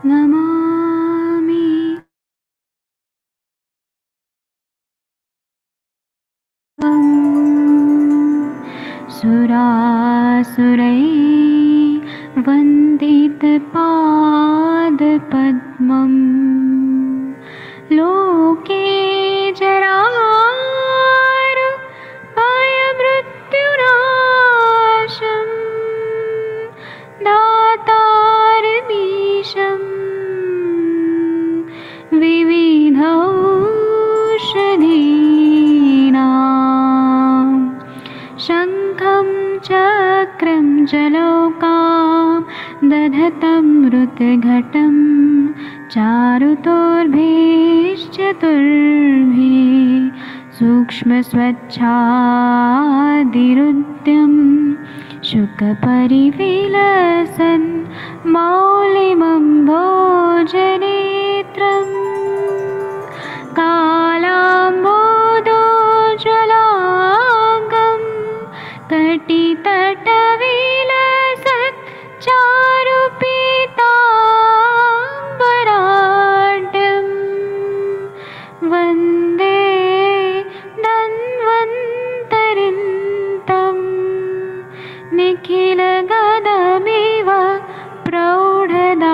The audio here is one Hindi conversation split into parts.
नमामि त्वं सुरासुरैर्वन्दितपादपद्मं लोके जरामृत्युनाशं दातारमीशं विविधौषधीनां शङ्खं चक्रं जलौकां दधतं मृतघटं चारुतोर्भिश्चतुर्भिः सूक्ष्मस्वच्छादिरुद्यं शुकपरिविलसन् मौलिमम्भोजनेत्रम् कालाम्बोदोज्ज्वलाङ्गं कटितटविलसत् चारुपीताम्बराढ्यं वन्दे धन्वन्तरिन्तं निखिलगदमिव प्रौढदावाग्निनीलम्।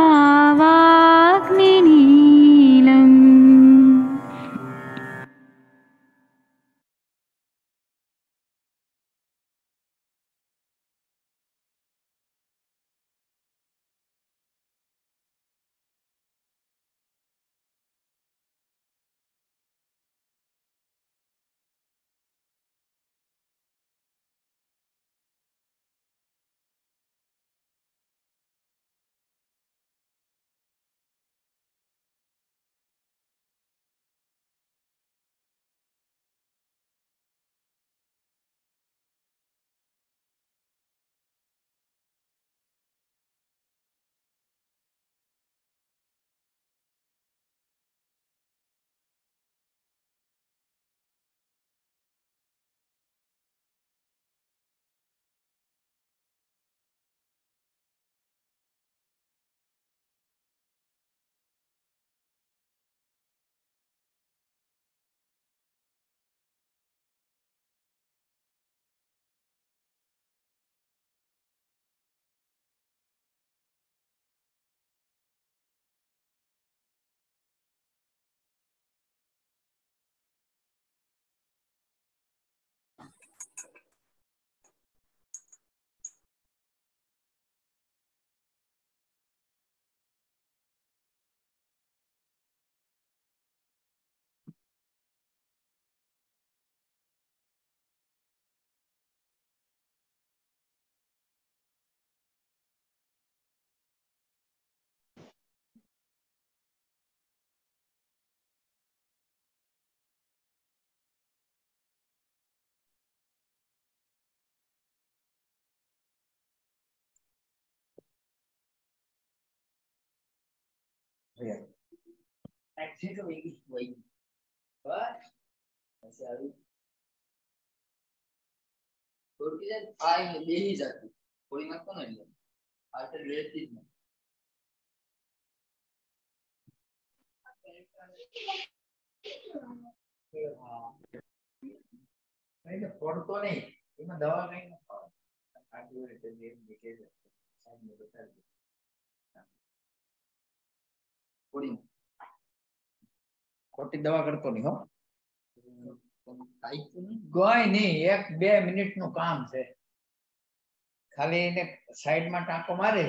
ખોટી દવા કરતો નહીં હો કોઈ નહીં 1-2 મિનિટનું કામ છે ખાલી એને સાઈડમાં ટાંકો મારે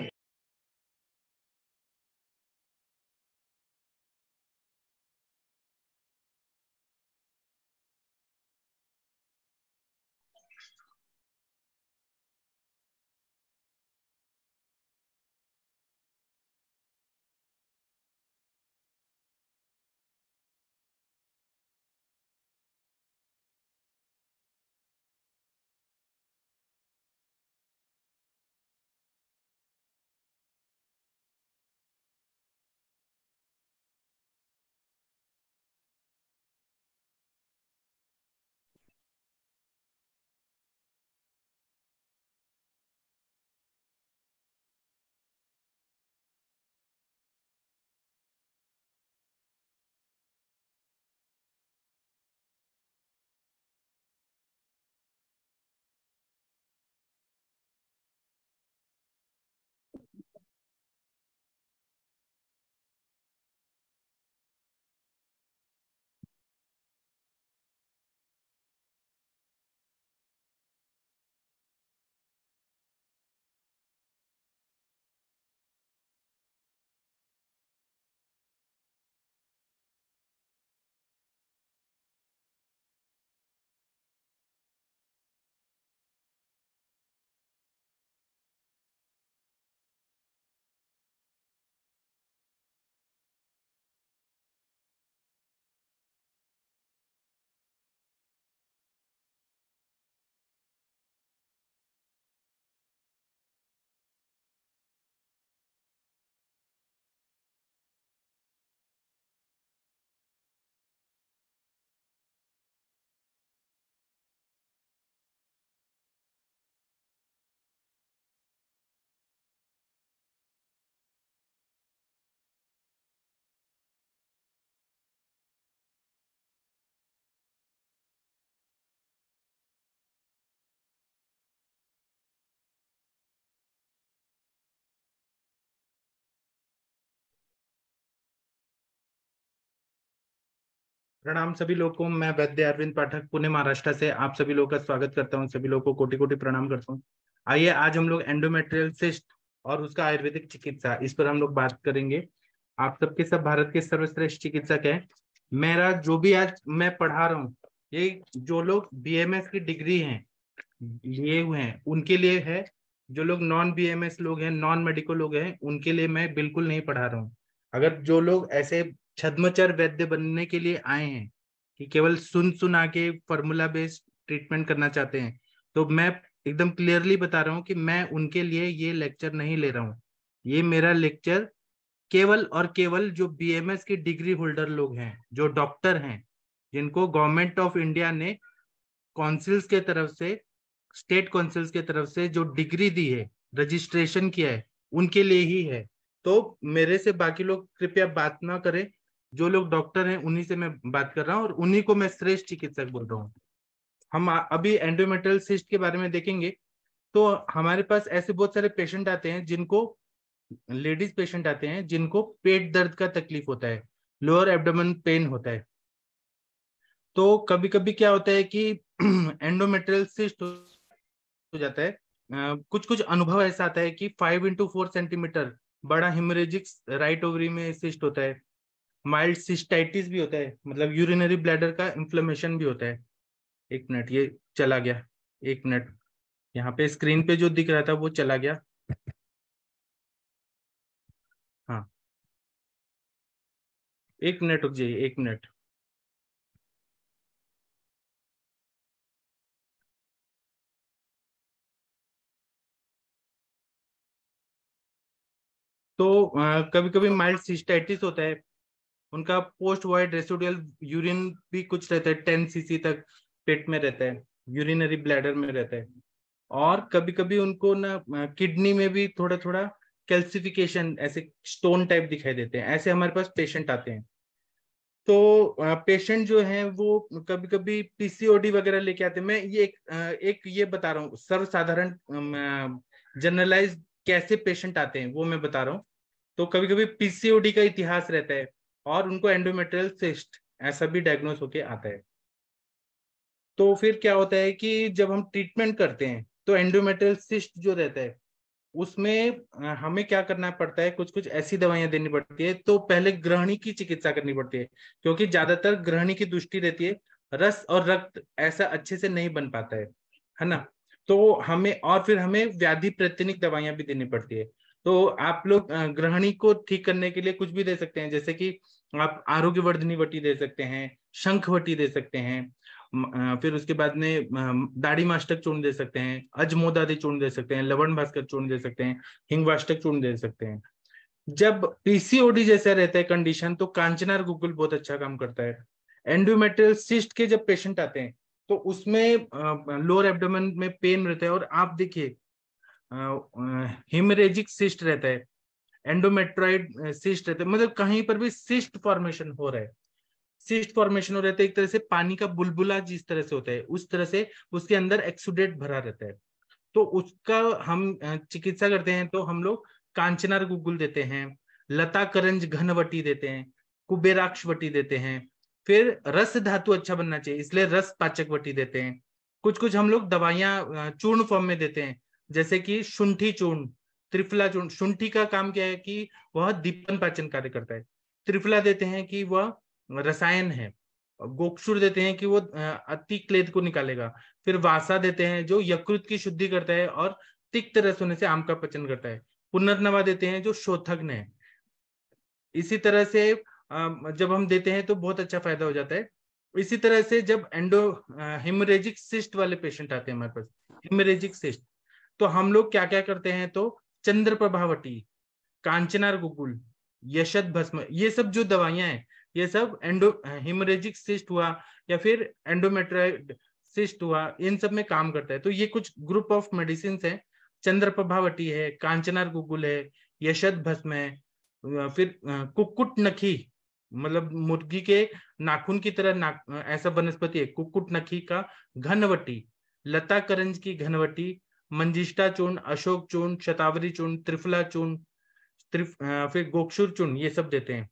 प्रणाम सभी लोगों को। मैं वैद्य अरविंद पाठक पुणे महाराष्ट्र से आप सभी लोगों का स्वागत करता हूं। सभी लोगों को कोटि कोटि प्रणाम करता हूं। आइए आज हम लोग एंडोमेट्रियल सिस्ट और उसका आयुर्वेदिक चिकित्सा इस पर हम लोग बात करेंगे। आप सबके सब भारत के सर्वश्रेष्ठ चिकित्सक हैं। मेरा जो भी आज मैं पढ़ा रहा हूँ, ये जो लोग बीएमएस की डिग्री हैं लिए हुए हैं उनके लिए है। जो लोग नॉन बीएमएस लोग हैं, नॉन मेडिकल लोग हैं, उनके लिए मैं बिल्कुल नहीं पढ़ा रहा हूँ। अगर जो लोग ऐसे छद्मचर वैद्य बनने के लिए आए हैं कि केवल सुन सुना के फॉर्मूला बेस्ड ट्रीटमेंट करना चाहते हैं, तो मैं एकदम क्लियरली बता रहा हूँ कि मैं उनके लिए ये लेक्चर नहीं ले रहा हूँ। ये मेरा लेक्चर केवल और केवल जो बीएमएस की डिग्री होल्डर लोग हैं, जो डॉक्टर हैं, जिनको गवर्नमेंट ऑफ इंडिया ने काउंसिल्स के तरफ से, स्टेट काउंसिल्स के तरफ से जो डिग्री दी है, रजिस्ट्रेशन किया है, उनके लिए ही है। तो मेरे से बाकी लोग कृपया बात ना करें। जो लोग डॉक्टर हैं उन्हीं से मैं बात कर रहा हूँ और उन्हीं को मैं श्रेष्ठ चिकित्सक बोल रहा हूँ। हम अभी एंडोमेट्रियल सिस्ट के बारे में देखेंगे। तो हमारे पास ऐसे बहुत सारे पेशेंट आते हैं जिनको, लेडीज पेशेंट आते हैं जिनको पेट दर्द का तकलीफ होता है, लोअर एब्डोमेन पेन होता है। तो कभी कभी क्या होता है कि एंडोमेट्रियल सिस्ट हो जाता है। कुछ कुछ अनुभव ऐसा आता है कि 5x4 सेंटीमीटर बड़ा हिमरेजिक राइट ओवरी में सिस्ट होता है। माइल्ड सिस्टाइटिस भी होता है, मतलब यूरिनरी ब्लैडर का इन्फ्लेमेशन भी होता है। एक मिनट, ये चला गया। एक मिनट, यहाँ पे स्क्रीन पे जो दिख रहा था वो चला गया। हाँ, एक मिनट रुक जाइए, एक मिनट। तो कभी कभी माइल्ड सिस्टाइटिस होता है। उनका पोस्ट वाइड रेसिडुअल यूरिन भी कुछ रहता है, 10 cc तक पेट में रहता है, यूरिनरी ब्लैडर में रहता है। और कभी कभी उनको ना किडनी में भी थोड़ा थोड़ा कैल्सिफिकेशन, ऐसे स्टोन टाइप दिखाई देते हैं। ऐसे हमारे पास पेशेंट आते हैं। तो पेशेंट जो है वो कभी कभी पीसीओडी वगैरह लेके आते हैं। मैं ये एक ये बता रहा हूँ सर्वसाधारण, जनरलाइज कैसे पेशेंट आते हैं वो मैं बता रहा हूँ। तो कभी कभी पीसीओडी का इतिहास रहता है और उनको एंडोमेट्रियल सिस्ट ऐसा भी डायग्नोस होके आता है। तो फिर क्या होता है कि जब हम ट्रीटमेंट करते हैं तो एंडोमेट्रियल सिस्ट जो रहता है उसमें हमें क्या करना पड़ता है, कुछ कुछ ऐसी दवाइयां देनी पड़ती है। तो पहले ग्रहणी की चिकित्सा करनी पड़ती है, क्योंकि ज्यादातर ग्रहणी की दृष्टि रहती है, रस और रक्त ऐसा अच्छे से नहीं बन पाता है ना। तो हमें, और फिर हमें व्याधि प्रतिनिक दवाइयां भी देनी पड़ती है। तो आप लोग ग्रहणी को ठीक करने के लिए कुछ भी दे सकते हैं, जैसे कि आप आरोग्यवर्धनी वटी दे सकते हैं, शंखवटी दे सकते हैं, फिर उसके बाद में दाढ़ी मास्टक चूर्ण दे सकते हैं, अजमोदादी चूर्ण दे सकते हैं, लवण भास्कर चूर्ण दे सकते हैं, हिंगवाष्टक चूर्ण दे सकते हैं। जब पीसीओडी जैसा रहता है कंडीशन, तो कांचनार गुग्गुल बहुत अच्छा काम करता है। एंडोमेट्रियल सिस्ट के जब पेशेंट आते हैं तो उसमें लोअर एब्डोमेन में पेन रहता है, और आप देखिए हिमरेजिक सिस्ट रहता है, एंडोमेट्रॉइड सिस्ट रहता है, मतलब कहीं पर भी सिस्ट फॉर्मेशन हो रहा है। सिस्ट फॉर्मेशन हो रहता है, एक तरह से पानी का बुलबुला जिस तरह से होता है उस तरह से उसके अंदर एक्सुडेट भरा रहता है। तो उसका हम चिकित्सा करते हैं तो हम लोग कांचनार गुग्गुल देते हैं, लता करंज घनवटी देते हैं, कुबेराक्ष वटी देते हैं। फिर रस धातु अच्छा बनना चाहिए, इसलिए रस पाचक वटी देते हैं। कुछ कुछ हम लोग दवाइयां चूर्ण फॉर्म में देते हैं, जैसे कि शुंठी चूर्ण, त्रिफला चूर्ण। शुंठी का काम क्या है कि वह दीपन पाचन कार्य करता है। त्रिफला देते हैं कि वह रसायन है। गोक्षुर देते हैं कि वो अति क्लेद को निकालेगा। फिर वासा देते हैं जो यकृत की शुद्धि करता है और तिक्त रस होने से आम का पचन करता है। पुनर्नवा देते हैं जो शोथग्न है। इसी तरह से जब हम देते हैं तो बहुत अच्छा फायदा हो जाता है। इसी तरह से जब हिमरेजिक सिस्ट वाले पेशेंट आते हैं हमारे पास, हिमरेजिक सिस्ट, तो हम लोग क्या क्या करते हैं, तो चंद्र प्रभावटी, कांचनार गुगुल, यशद भस्म, ये सब जो दवाइयां हैं, ये सब हिमरेजिक सिस्ट हुआ या फिर एंडोमेट्राइड सिस्ट हुआ, इन सब में काम करता है। तो ये कुछ ग्रुप ऑफ मेडिसिन है। चंद्र प्रभावटी है, कांचनार गुगुल है, यशद भस्म है, फिर कुक्कुट नखी, मतलब मुर्गी के नाखून की तरह ऐसा वनस्पति है, कुक्कुट नखी का घनवटी, लता करंज की घनवटी, मंजिष्ठा चूर्ण, अशोक चूर्ण, शतावरी चूर्ण, त्रिफला चूर्ण, फिर गोक्षुर चूर्ण, ये सब देते हैं।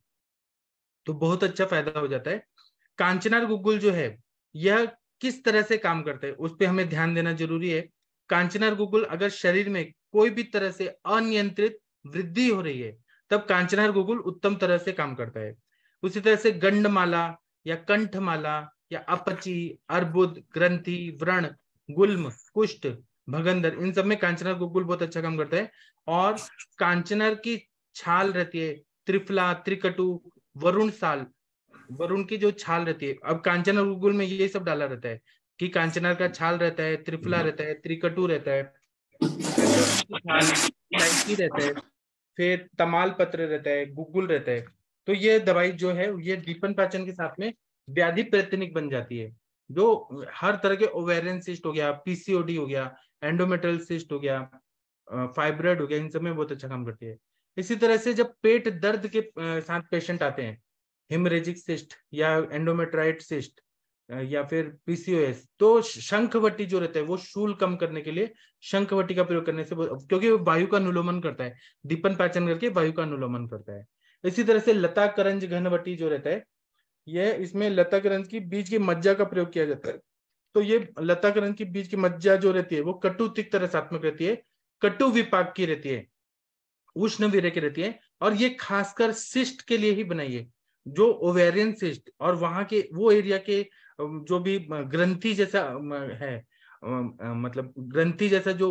तो बहुत अच्छा फायदा हो जाता है। कांचनार गुग्गुल जो है यह किस तरह से काम करता है उस पर हमें ध्यान देना जरूरी है। कांचनार गुग्गुल अगर शरीर में कोई भी तरह से अनियंत्रित वृद्धि हो रही है तब कांचनार गुग्गुल उत्तम तरह से काम करता है। उसी तरह से गंडमाला या कंठमाला या अपची, अर्बुद, ग्रंथि, व्रण, गुल्म, कुष्ठ, भगंदर, इन सब में कांचनार गुग्गुल बहुत अच्छा काम करता है। और कांचनार की छाल रहती है, त्रिफला, त्रिकटु, वरुण साल, वरुण की जो छाल रहती है, अब कांचनार गुग्गुल में ये सब डाला रहता है कि कांचनार का छाल रहता है, त्रिफला रहता है, त्रिकटु रहता है, इलायची रहता है, फिर तमाल पत्र रहता है, गुग्गुल रहता है। तो ये दवाई जो है ये दीपन पाचन के साथ में व्याधि प्रतिनिक बन जाती है, जो हर तरह के ओवेरियन सिस्ट हो गया, पीसीओडी हो गया, एंडोमेट्रियल सिस्ट हो गया, फाइब्रॉइड हो गया, इन सब में बहुत अच्छा काम करती है। इसी तरह से जब पेट दर्द के साथ पेशेंट आते हैं, हेमरेजिक सिस्ट या एंडोमेट्राइट सिस्ट या फिर पीसीओएस, तो शंखवटी जो रहता है वो शूल कम करने के लिए शंखवटी का प्रयोग करने से, क्योंकि वो वायु का अनुलोमन करता है, दीपन पाचन करके वायु का अनुलोमन करता है। इसी तरह से लता करंज घनवटी जो रहता है, यह इसमें लता करंज की बीज की मज्जा का प्रयोग किया जाता है। तो ये लता करंज की बीज की मज्जा जो रहती है वो कटु तिक्त रसात्मक रहती है, कटु विपाक की रहती है, उष्ण वीर्य की रहती है, और ये खासकर सिस्ट के लिए ही बनाई है, जो ओवेरियन सिस्ट और वहां के वो एरिया के जो भी ग्रंथि जैसा है, मतलब ग्रंथि जैसा जो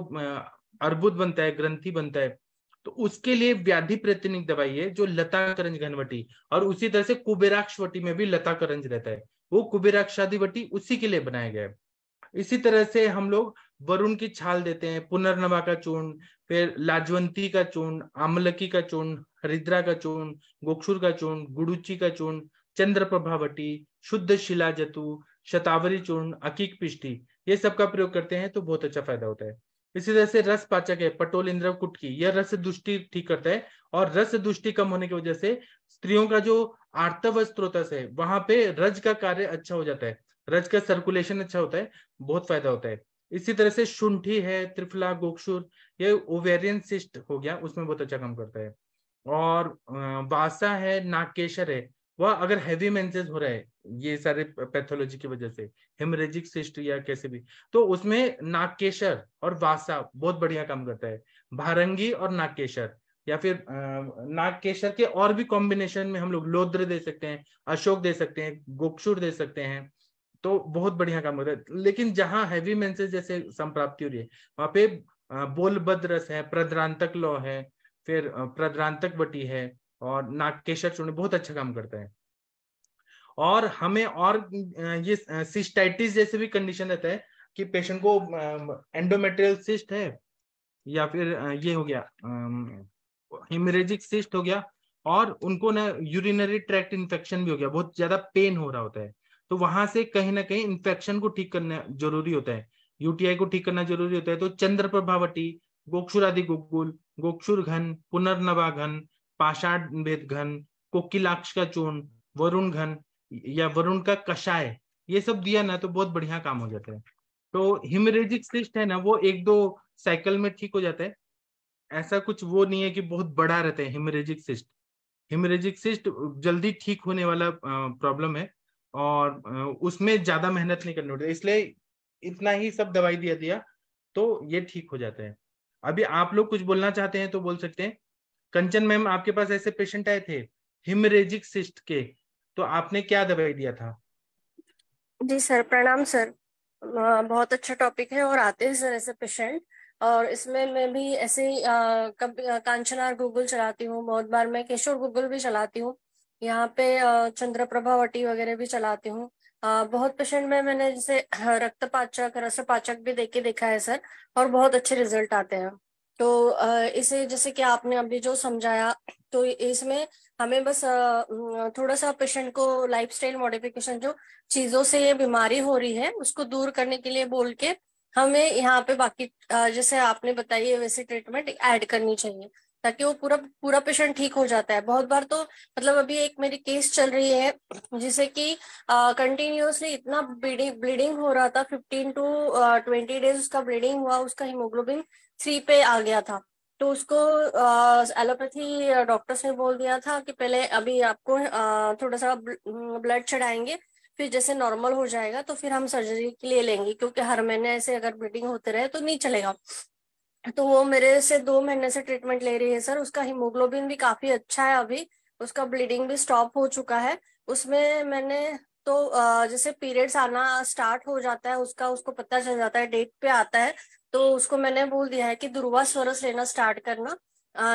अर्बुद बनता है, ग्रंथि बनता है, तो उसके लिए व्याधि प्रतिनिक दवाई है जो लता करंज घनवटी। और उसी तरह से कुबेराक्षवटी में भी लता करंज रहता है, वो कुबेराक्षादिवटी उसी के लिए बनाया गया है। इसी तरह से हम लोग वरुण की छाल देते हैं, पुनर्नवा का चूर्ण, फिर लाजवंती का चूर्ण, आमलकी का चूर्ण, हरिद्रा का चूर्ण, गोक्षुर का चूर्ण, गुड़ुची का चूर्ण, चंद्र प्रभावटी, शुद्ध शिला जतु, शतावरी चूर्ण, अकीक पिष्टी, ये सब का प्रयोग करते हैं तो बहुत अच्छा फायदा होता है। इसी तरह से रस पाचक है पटोल इंद्र कुटकी, यह रस दुष्टि ठीक करता है, और रस दुष्टि कम होने की वजह से स्त्रियों का जो आर्तव स्त्रोतस है वहां पे रज का कार्य अच्छा हो जाता है, रज का सर्कुलेशन अच्छा होता है, बहुत फायदा होता है। इसी तरह से शुंठी है, त्रिफला, गोक्षुर, ये ओवेरियन सिस्ट हो गया, उसमें बहुत अच्छा काम करता है। और वासा है, नागकेशर है, वह अगर हैवी मेंसेस हो रहा है ये सारे पैथोलॉजी की वजह से, हेमरेजिक सिस्ट या कैसे भी, तो उसमें नागकेशर और वासा बहुत बढ़िया काम करता है। भारंगी और नागकेशर, या फिर नागकेशर के और भी कॉम्बिनेशन में हम लोग लोद्र दे सकते हैं, अशोक दे सकते हैं, गोक्षुर दे सकते हैं, तो बहुत बढ़िया काम होता है। लेकिन जहां हैवी मेंसेस जैसे संप्राप्ति हो रही है वहां पे बोलबद्ध रस है, प्रद्रांतक लौ है, फिर प्रद्रांतक वटी है, और नागकेशर चूर्ण बहुत अच्छा काम करता है। और हमें और ये सिस्टाइटिस जैसे भी कंडीशन रहता है कि पेशेंट को एंडोमेट्रियल सिस्ट है, या फिर ये हो गया हेमरेजिक सिस्ट हो गया, और उनको ना यूरिनरी ट्रैक्ट इन्फेक्शन भी हो गया, बहुत ज्यादा पेन हो रहा होता है, तो वहां से कहीं ना कहीं इन्फेक्शन को ठीक करना जरूरी होता है, यूटीआई को ठीक करना जरूरी होता है। तो चंद्र प्रभावटी, गोक्षुर आदि गुग्गुल, गोक्षुर घन, पुनर्नवा घन, पाषाण भेद घन, कोकिलाक्ष का चूर्ण, वरुण घन या वरुण का कषाय, ये सब दिया ना तो बहुत बढ़िया काम हो जाता है। तो हिमरेजिक सिस्ट है ना वो एक दो साइकिल में ठीक हो जाता है, ऐसा कुछ वो नहीं है कि बहुत बड़ा रहता है हिमरेजिक सिस्ट। हिमरेजिक सिस्ट जल्दी ठीक होने वाला प्रॉब्लम है, और उसमें ज्यादा मेहनत नहीं करनी पड़ती, इसलिए इतना ही सब दवाई दिया दिया तो ये ठीक हो जाता है। अभी आप लोग कुछ बोलना चाहते हैं तो बोल सकते हैं। कंचन मैम, आपके पास ऐसे पेशेंट आए थे हिमरेजिक सिस्ट के, तो आपने क्या दवाई दिया था? जी सर, प्रणाम सर। बहुत अच्छा टॉपिक है और आते हैं सर ऐसे पेशेंट, और इसमें मैं भी ऐसे ही कभी कांचनार गूगल चलाती हूँ, बहुत बार मैं केशोर गूगल भी चलाती हूँ, यहाँ पे चंद्रप्रभावटी वगैरह भी चलाती हूँ। बहुत पेशेंट में मैंने जैसे रक्तपाचक, रसपाचक भी देके देखा है सर, और बहुत अच्छे रिजल्ट आते हैं। तो इसे जैसे कि आपने अभी जो समझाया, तो इसमें हमें बस थोड़ा सा पेशेंट को लाइफस्टाइल मॉडिफिकेशन, जो चीजों से ये बीमारी हो रही है उसको दूर करने के लिए बोल के हमें यहाँ पे बाकी जैसे आपने बताई है वैसे ट्रीटमेंट ऐड करनी चाहिए, ताकि वो पूरा पूरा पेशेंट ठीक हो जाता है। बहुत बार तो मतलब अभी एक मेरी केस चल रही है जिसे कि कंटिन्यूअसली इतना ब्लीडिंग हो रहा था, 15 to 20 डेज उसका ब्लीडिंग हुआ, उसका हीमोग्लोबिन 3 पे आ गया था। तो उसको एलोपैथी डॉक्टर्स ने बोल दिया था कि पहले अभी आपको थोड़ा सा ब्लड चढ़ाएंगे, फिर जैसे नॉर्मल हो जाएगा तो फिर हम सर्जरी के लिए लेंगे, क्योंकि हर महीने ऐसे अगर ब्लीडिंग होते रहे तो नहीं चलेगा। तो वो मेरे से 2 महीने से ट्रीटमेंट ले रही है सर। उसका हीमोग्लोबिन भी काफी अच्छा है अभी, उसका ब्लीडिंग भी स्टॉप हो चुका है। उसमें मैंने तो जैसे पीरियड्स आना स्टार्ट हो जाता है उसका, उसको पता चल जाता है, डेट पे आता है, तो उसको मैंने बोल दिया है कि दुर्वा स्वरस लेना स्टार्ट करना।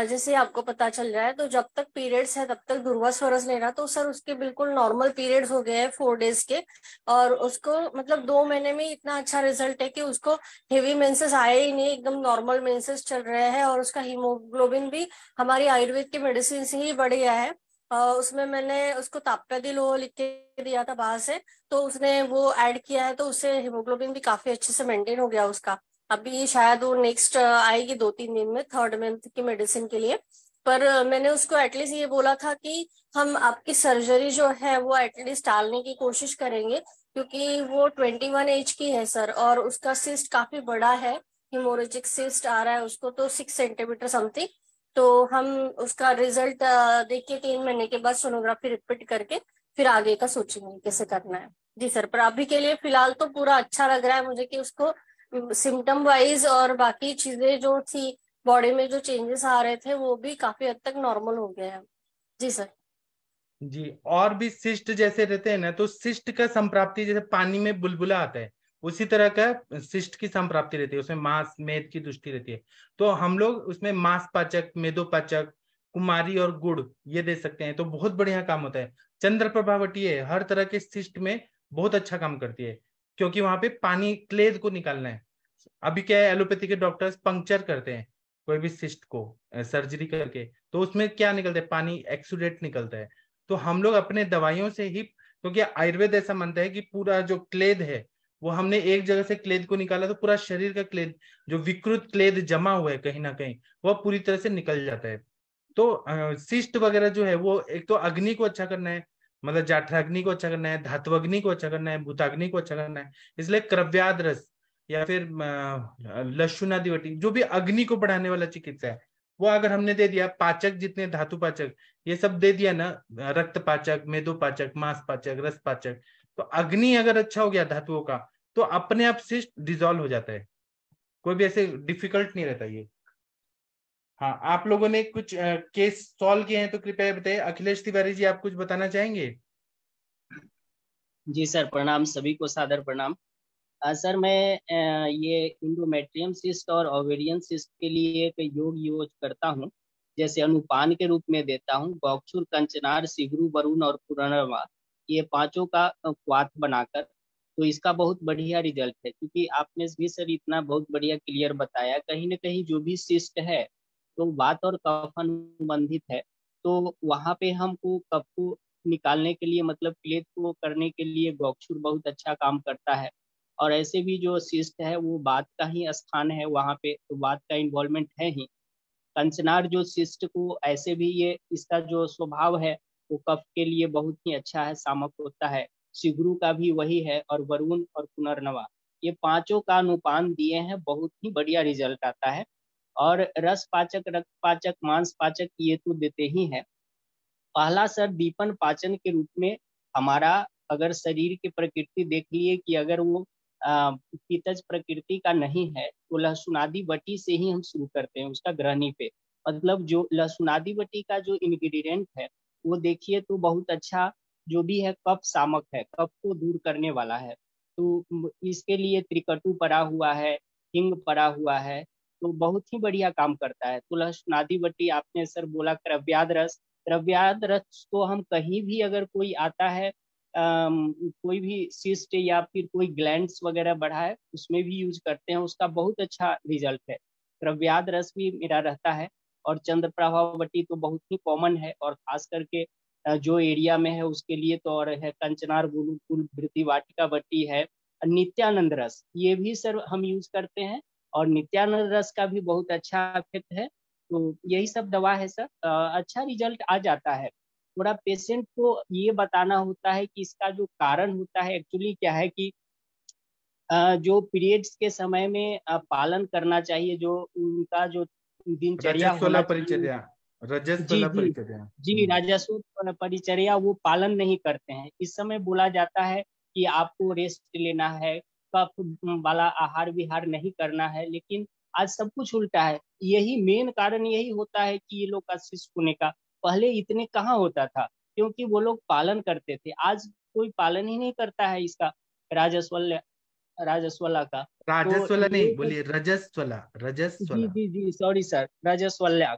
जैसे आपको पता चल जाए, तो जब तक पीरियड्स है तब तक दुर्वा स्वरस लेना। तो सर उसके बिल्कुल नॉर्मल पीरियड्स हो गए हैं 4 डेज के, और उसको मतलब 2 महीने में इतना अच्छा रिजल्ट है कि उसको हेवी मेंसेस आए ही नहीं, एकदम नॉर्मल मेंसेस चल रहे हैं। और उसका हीमोग्लोबिन भी हमारी आयुर्वेद की मेडिसिन से ही बढ़िया है। उसमें मैंने उसको ताप्यादिल लिख के दिया था बाहर से, तो उसने वो ऐड किया है, तो उससे हीमोग्लोबिन भी काफी अच्छे से मेंटेन हो गया उसका। अभी शायद वो नेक्स्ट आएगी 2-3 दिन में 3rd मंथ की मेडिसिन के लिए। पर मैंने उसको एटलीस्ट ये बोला था कि हम आपकी सर्जरी जो है वो एटलीस्ट टालने की कोशिश करेंगे, क्योंकि वो 21 एज की है सर, और उसका सिस्ट काफी बड़ा है, हिमोरेजिक सिस्ट आ रहा है उसको, तो 6 सेंटीमीटर समथिंग। तो हम उसका रिजल्ट देख के 3 महीने के बाद सोनोग्राफी रिपीट करके फिर आगे का सोचेंगे कैसे करना है। जी सर, पर अभी के लिए फिलहाल तो पूरा अच्छा लग रहा है मुझे कि उसको सिम्टम वाइज और बाकी चीजें जो थी बॉडी में जो चेंजेस आ रहे थे वो भी काफी हद तक नॉर्मल हो गए हैं। जी सर। जी, और भी सिस्ट जैसे रहते हैं ना, तो सिस्ट का संप्राप्ति जैसे पानी में बुलबुला आता है, उसी तरह का सिस्ट की संप्राप्ति रहती है, उसमें मांस मेद की दृष्टि रहती है। तो हम लोग उसमें मांस पाचक, मेदोपाचक, कुमारी और गुड़ ये दे सकते हैं, तो बहुत बढ़िया काम होता है। चंद्र प्रभावटी है, हर तरह के सिस्ट में बहुत अच्छा काम करती है, क्योंकि वहां पे पानी क्लेद को निकालना है। अभी क्या है, एलोपैथी के डॉक्टर्स पंक्चर करते हैं कोई भी सिस्ट को सर्जरी करके, तो उसमें क्या निकलता है, पानी एक्सुडेट निकलता है। तो हम लोग अपने दवाइयों से ही, क्योंकि आयुर्वेद ऐसा मानता है कि पूरा जो क्लेद है वो हमने एक जगह से क्लेद को निकाला तो पूरा शरीर का क्लेद, जो विकृत क्लेद जमा हुआ है कहीं ना कहीं, वह पूरी तरह से निकल जाता है। तो सिस्ट वगैरह जो है वो एक तो अग्नि को अच्छा करना है, मतलब जाठराग्नि को अच्छा करना है, धात्वग्नि को अच्छा करना है, भूताग्नि को अच्छा करना है। इसलिए क्रव्याद रस या फिर लशुनादिवटी, जो भी अग्नि को बढ़ाने वाला चिकित्सा है, वो अगर हमने दे दिया, पाचक जितने धातु पाचक ये सब दे दिया ना, रक्त पाचक, मेदोपाचक, मांस पाचक, रस पाचक, तो अग्नि अगर अच्छा हो गया धातुओं का, तो अपने आप सिस्ट डिसॉल्व हो जाता है, कोई भी ऐसे डिफिकल्ट नहीं रहता ये। हाँ, आप लोगों ने कुछ केस सॉल्व किए हैं तो कृपया बताइए। अखिलेश तिवारी जी, आप कुछ बताना चाहेंगे? जी सर, प्रणाम, सभी को सादर प्रणाम। सर मैं ये इंडोमेट्रियम सिस्ट और ओवेरियन सिस्ट के लिए एक योग यूज करता हूँ। जैसे अनुपान के रूप में देता हूँ गौक्षुर, कंचनार, सिगरू, वरुण और पुनर्वा, ये पांचों का क्वाथ बनाकर। तो इसका बहुत बढ़िया रिजल्ट है, क्योंकि आपने भी सर इतना बहुत बढ़िया क्लियर बताया, कहीं ना कहीं जो भी सिस्ट है तो वात और कफ अनुबंधित है। तो वहां पे हमको कफ को निकालने के लिए, मतलब प्लेट को करने के लिए गौक्षुर बहुत अच्छा काम करता है। और ऐसे भी जो सिस्ट है वो वात का ही स्थान है, वहां पे तो वात का इन्वॉल्वमेंट है ही। कंचनार जो सिस्ट को, ऐसे भी ये इसका जो स्वभाव है वो कफ के लिए बहुत ही अच्छा है, सामक होता है। सिगरू का भी वही है, और वरुण और पुनर्नवा, ये पांचों का अनुपान दिए हैं, बहुत ही बढ़िया रिजल्ट आता है। और रस पाचक, रक्त पाचक, मांस पाचक ये तो देते ही है। पहला सर दीपन पाचन के रूप में हमारा, अगर शरीर की प्रकृति देख लिए कि अगर वो पित्तज प्रकृति का नहीं है, तो लहसुनादि बटी से ही हम शुरू करते हैं उसका ग्रहणी पे। मतलब जो लहसुनादि बटी का जो इंग्रेडिएंट है वो देखिए तो बहुत अच्छा, जो भी है कफ सामक है, कफ को दूर करने वाला है। तो इसके लिए त्रिकटु पड़ा हुआ है, हिंग पड़ा हुआ है, तो बहुत ही बढ़िया काम करता है। तो लहसुनादि बटी, आपने सर बोला क्रव्याद रस, द्रव्याद रस तो हम कहीं भी अगर कोई आता है, कोई भी सिस्ट या फिर कोई ग्लैंड्स वगैरह बढ़ा है उसमें भी यूज करते हैं, उसका बहुत अच्छा रिजल्ट है। द्रव्याद रस भी मेरा रहता है। और चंद्र प्रभावटी तो बहुत ही कॉमन है, और खास करके जो एरिया में है उसके लिए तो और है। कंचनार, गुरुकुल, वृद्धि वाटिका बट्टी है। नित्यानंद रस ये भी सर हम यूज करते हैं, और नित्यानंद रस का भी बहुत अच्छा इफेक्ट है। तो यही सब दवा है सर, अच्छा रिजल्ट आ जाता है। थोड़ा पेशेंट को ये बताना होता है कि इसका जो कारण होता है एक्चुअली क्या है, कि जो पीरियड्स के समय में पालन करना चाहिए, जो उनका जो दिनचर्या होना चाहिए, परिचर्या। रजस जी वाला जी परिचर्या। जी, राजस्व परिचर्या वो पालन नहीं करते हैं। इस समय बोला जाता है कि आपको रेस्ट लेना है, कफ वाला आहार विहार नहीं करना है, लेकिन आज सब कुछ उल्टा है। यही मेन कारण यही होता है कि ये लोग का शिष्ट होने का। पहले इतने कहाँ होता था, क्योंकि वो लोग पालन करते थे। आज कोई पालन ही नहीं करता है इसका, राजस्वल राजस्वला का। तो राजस्वला नहीं ये सब, बोलिए, रजस्वला, जी रजस्वला। जी जी, सॉरी सर, राजस्वल्या।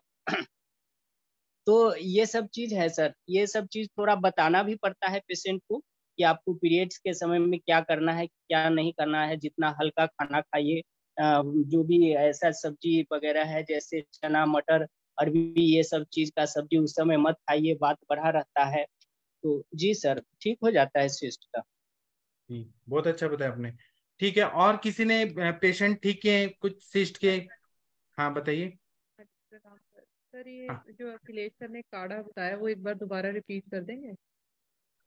तो ये सब चीज है सर, ये सब चीज थोड़ा बताना भी पड़ता है पेशेंट को कि आपको पीरियड्स के समय में क्या करना है, क्या नहीं करना है। जितना हल्का खाना खाइए, जो भी ऐसा सब्जी वगैरह है जैसे चना मटर अरबी, ये सब चीज का सब्जी उस समय मत खाइए, बात बढ़ा रहता है। तो जी सर, ठीक हो जाता है सिस्ट का। जी, बहुत अच्छा बताया आपने। ठीक है, और किसी ने पेशेंट ठीक किए हैं कुछ सिस्ट के? हाँ बताइए। प्रणाम सर। सर ये हाँ जो अखिलेश सर ने काढ़ा बताया वो एक बार दोबारा रिपीट कर देंगे।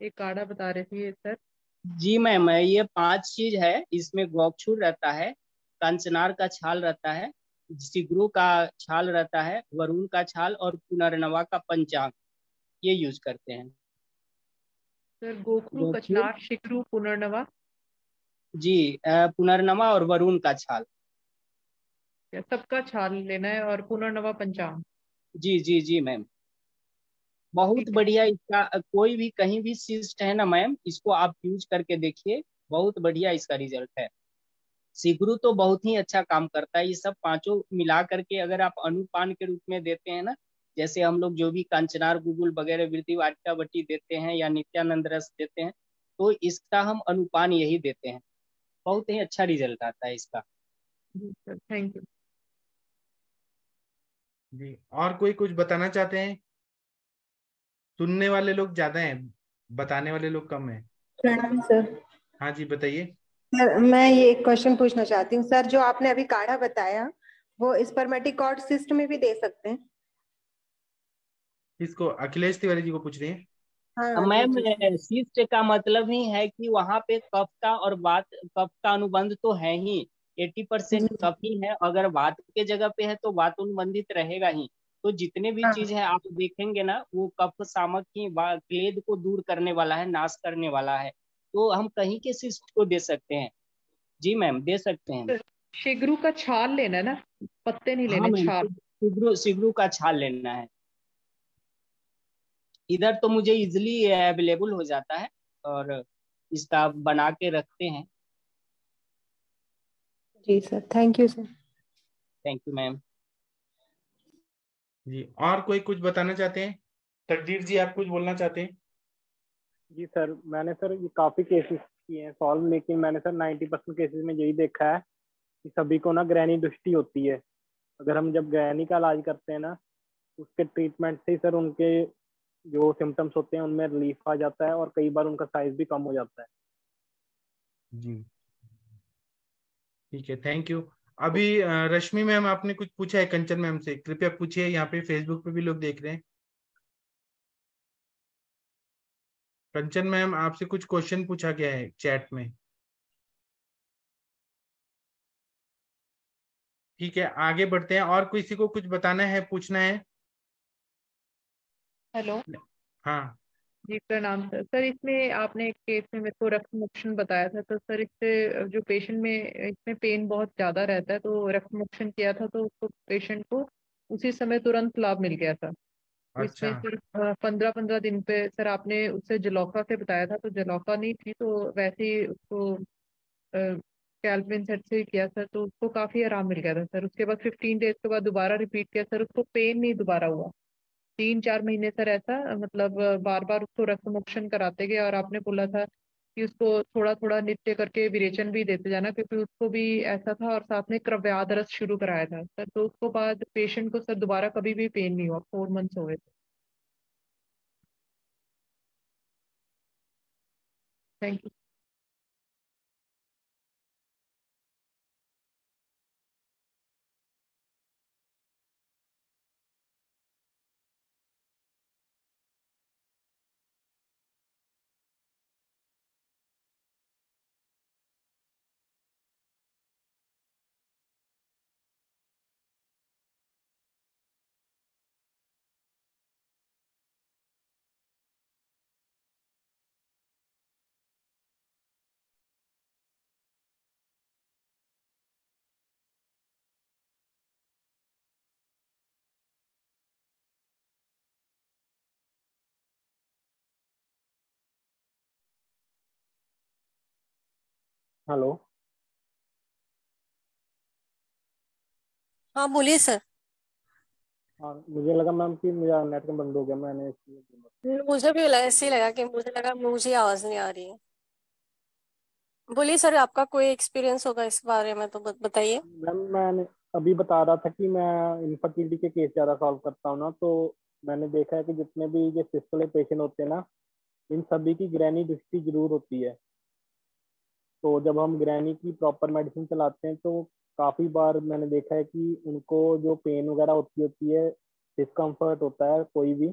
एक काढ़ा बता रहे थे ये सर। जी मैम, ये 5 चीज है। इसमें गौक्षुर रहता है, कंचनार का छाल रहता है, सिगरू का छाल रहता है, वरुण का छाल और पुनर्नवा का पंचांग, ये यूज करते हैं। सर गोखरू गौक्षुर, कचनार शिकरू पुनर्नवा, जी, पुनर्नवा और वरुण का छाल। या सबका छाल लेना है और पुनर्नवा पंचांग। जी जी जी मैम, बहुत ठीक है। बढ़िया इसका। कोई भी कहीं भी सिस्ट है ना मैम, इसको आप यूज करके देखिए, बहुत बढ़िया इसका रिजल्ट है। सिगरू तो बहुत ही अच्छा काम करता है। ये सब पांचों मिला करके अगर आप अनुपान के रूप में देते हैं ना, जैसे हम लोग जो भी कंचनार गुगुल वगैरह वृद्धि वाटिका बटी देते हैं या नित्यानंद रस देते हैं, तो इसका हम अनुपान यही देते हैं। बहुत ही अच्छा रिजल्ट आता है इसका। जी सर, थैंक यू। जी, और कोई कुछ बताना चाहते हैं? सुनने वाले लोग ज्यादा हैं, बताने वाले लोग कम हैं। प्रणाम सर। हाँ जी बताइए। सर मैं ये एक क्वेश्चन पूछना चाहती हूँ सर, जो आपने अभी काढ़ा बताया वो स्पर्मेटिकॉड सिस्ट में भी दे सकते हैं? इसको अखिलेश तिवारी जी को पूछ रही हैं। हाँ जी मैम, जी सर। शिस्ट का मतलब ही है कि वहां पे कफ का और वात, कफ का अनुबंध तो है ही। 80% जी कफ ही है। अगर वात के जगह पे है तो वात अनुबंधित रहेगा ही। तो जितने भी हाँ चीज है आप देखेंगे ना, वो कफ सामक ही क्लेद को दूर करने वाला है, नाश करने वाला है। तो हम कहीं के शिस्ट को दे सकते हैं। जी मैम, दे सकते हैं। सर शिगरू का छाल लेना है ना, पत्ते नहीं हाँ लेने, मैम, छाल। सिगरू सिगरू का छाल लेना है। इधर तो मुझे इजिली अवेलेबल हो जाता है, और इसका बना के रखते हैं। जी sir, thank you sir. Thank you ma'am. जी, और कोई कुछ बताना चाहते हैं? तकदीर जी, आप कुछ बोलना चाहते हैं? जी सर, मैंने सर ये काफ़ी केसेस किए हैं सॉल्व, लेकिन मैंने सर 90% केसेस में यही देखा है कि सभी को ना ग्रैनी दृष्टि होती है। अगर हम जब ग्रैनी का इलाज करते हैं ना, उसके ट्रीटमेंट से ही सर उनके जो सिम्टम्स होते हैं उनमें रिलीफ आ जाता है और कई बार उनका साइज भी कम हो जाता है। जी ठीक है, थैंक यू। अभी रश्मि मैम, आपने कुछ पूछा है कंचन मैम से, कृपया पूछिए। यहाँ पे फेसबुक पे भी लोग देख रहे हैं। कंचन मैम, आपसे कुछ क्वेश्चन पूछा गया है चैट में। ठीक है, आगे बढ़ते हैं। और किसी को कुछ बताना है, पूछना है? हेलो। हाँ जी प्रणाम सर। सर इसमें आपने एक केस में मेरे को रक्त मोक्षण बताया था, तो सर इससे जो पेशेंट में इसमें पेन बहुत ज्यादा रहता है, तो रक्त मोक्षण किया था तो उसको पेशेंट को उसी समय तुरंत लाभ मिल गया था। तो अच्छा। इसमें सर 15-15 दिन पे सर आपने उससे जलौका से बताया था, तो जलौका नहीं थी तो वैसे ही उसको कैल्विन सेट से ही किया सर, तो उसको काफी आराम मिल गया था सर। उसके बाद 15 डेज के बाद दोबारा रिपीट किया सर, उसको पेन नहीं दोबारा हुआ। 3-4 महीने सर ऐसा मतलब बार बार उसको रक्त मोक्षण कराते गए, और आपने बोला था कि उसको थोड़ा थोड़ा नित्य करके विरेचन भी देते जाना, क्योंकि उसको भी ऐसा था, और साथ में क्रव्याद रस शुरू कराया था सर। तो उसको बाद पेशेंट को सर दोबारा कभी भी पेन नहीं हुआ, 4 मंथ्स हो गए। Thank you. हेलो। हाँ बोलिए सर। हाँ, मुझे लगा मैम कि मेरा नेट बंद हो गया, मैंने इसलिए। मुझे भी ऐसे ही लगा कि मुझे लगा मुझे आवाज नहीं आ रही है। बोलिए सर, आपका कोई एक्सपीरियंस होगा इस बारे में तो बताइए। मैम मैंने अभी बता रहा था कि मैं इनफर्टिलिटी के केस ज़्यादा सॉल्व करता हूँ ना, तो मैंने देखा है कि जितने भी ये सिस्ट वाले पेशेंट होते हैं ना, इन सभी की ग्रैनी दृष्टि जरूर होती है। तो जब हम ग्रैनी की प्रॉपर मेडिसिन चलाते हैं तो काफ़ी बार मैंने देखा है कि उनको जो पेन वगैरह होती है, डिस्कम्फर्ट होता है कोई भी,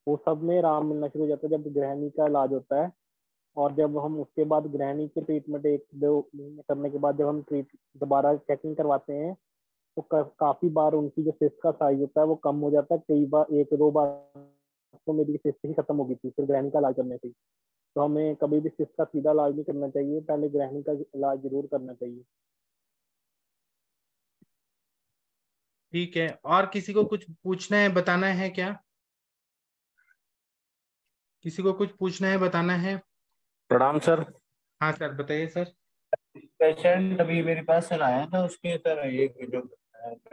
वो सब में आराम मिलना शुरू हो जाता है जब ग्रहणी का इलाज होता है। और जब हम उसके बाद ग्रहणी के ट्रीटमेंट 1-2 महीने करने के बाद जब हम दोबारा चेकिंग करवाते हैं तो काफी बार उनकी जो सिस्ट का साइज होता है वो कम हो जाता है। कई बार 1-2 बार तो मेरी सिस्ट ही खत्म हो गई थी फिर ग्रहणी का इलाज करने से। तो हमें कभी भी सिस्ट का सीधा इलाज नहीं करना चाहिए, पहले ग्रहणी का इलाज जरूर करना चाहिए। ठीक है, और किसी को कुछ पूछना है, बताना है क्या? किसी को कुछ पूछना है, बताना है? प्रणाम सर। हाँ सर, बताइए सर। पेशेंट अभी मेरे पास सर आया था, उसके सर एक जो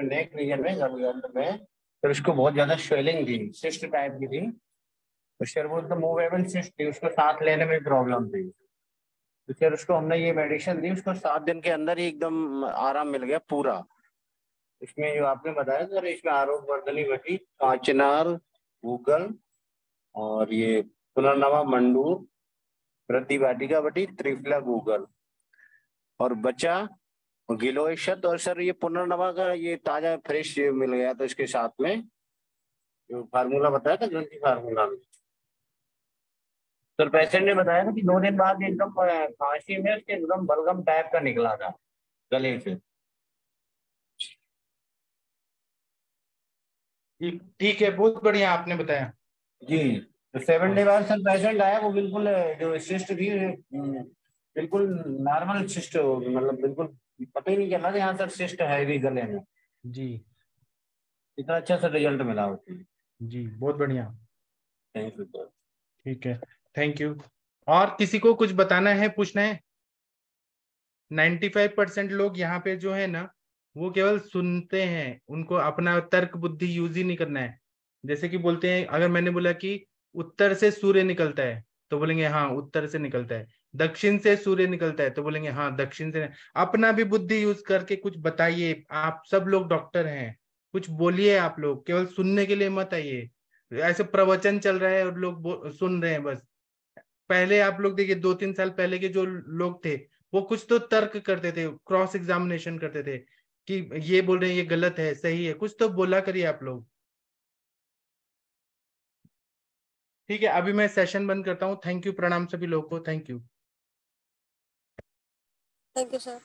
नेक रीजन में गर्दन में सर उसको बहुत ज्यादा स्वेलिंग थी, सिस्ट टाइप की थी। तो सर वो तो मूवेबल सिस्ट थी, उसको सांस लेने में प्रॉब्लम थी। तो सर उसको हमने ये मेडिसिन दी, उसको 7 दिन के अंदर ही एकदम आराम मिल गया पूरा। इसमें जो आपने बताया सर, इसमें आरोग्य वर्धनी बटी, कांचनार, गूगल, और ये पुनर्नवा मंडूर, वृद्धि वाटिका बटी, त्रिफला गूगल, और बचा गिलोय शत। और सर ये पुनर्नवा का ये ताजा फ्रेश मिल गया था इसके साथ में, जो फार्मूला बताया था ग्रंथि फार्मूला में। सर पेशेंट ने बताया था कि 2 दिन बाद एकदम खांसी में उसके एकदम बलगम टाइप का निकला था गले से। ठीक ठीक है, बहुत बढ़िया आपने बताया। जी। तो 7 डे बाद सर पेशेंट आया, वो बिल्कुल जो सिस्ट थी बिल्कुल नॉर्मल सिस्ट, मतलब बिल्कुल पता ही नहीं चला था यहाँ सर सिस्ट है भी गले में। जी इतना अच्छा सा रिजल्ट मिला उसको। जी, बहुत बढ़िया। Thank you sir. ठीक है, थैंक यू। और किसी को कुछ बताना है, पूछना है? 95% लोग यहाँ पे जो है ना, वो केवल सुनते हैं, उनको अपना तर्क बुद्धि यूज ही नहीं करना है। जैसे कि बोलते हैं, अगर मैंने बोला कि उत्तर से सूर्य निकलता है तो बोलेंगे हाँ उत्तर से निकलता है, दक्षिण से सूर्य निकलता है तो बोलेंगे हाँ दक्षिण से। अपना भी बुद्धि यूज करके कुछ बताइए। आप सब लोग डॉक्टर हैं, कुछ बोलिए। आप लोग केवल सुनने के लिए मत आइए। ऐसे प्रवचन चल रहा है और लोग सुन रहे हैं बस। पहले आप लोग देखिए, 2-3 साल पहले के जो लोग थे, वो कुछ तो तर्क करते थे, क्रॉस एग्जामिनेशन करते थे कि ये बोल रहे हैं ये गलत है सही है, कुछ तो बोला करिए आप लोग। ठीक है, अभी मैं सेशन बंद करता हूँ। थैंक यू, प्रणाम सभी लोगों को, thank you. Thank you sir.